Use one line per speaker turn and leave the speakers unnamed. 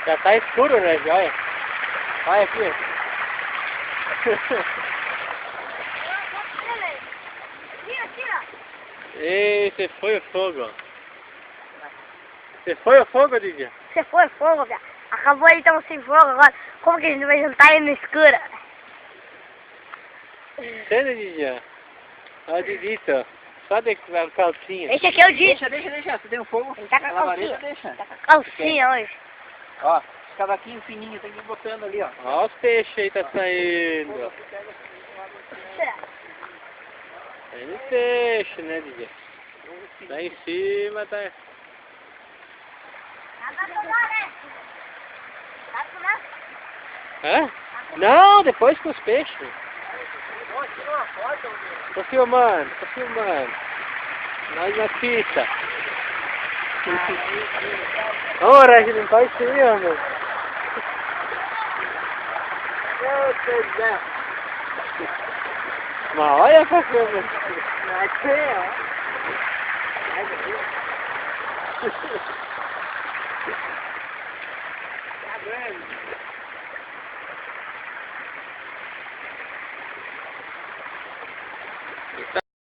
Já tá escuro, né? Olha. Olha aqui. Esse foi o fogo. Você foi o fogo, Didia?
Você foi fogo, velho. Acabou então sem fogo agora. Como que a gente vai juntar ele no escuro?
Sério, Didia? Olha o Didito. Só de calcinha.
Esse aqui é o Didi.
Deixa. Você tem um fogo.
Ele tá com a
labareda,
calcinha.
deixa.
Tá com a calcinha hoje.
Ó, os cavaquinhos fininhos, tem que ir botando ali, ó.
Olha os peixes aí, tá saindo. Tem peixe, né, Didia? Lá em cima tá... Hã? Não, depois com os peixes. Tô filmando. Nós na fita. Ora, a gente não tá em cima, meu. Mas olha pra câmera.
Tá grande.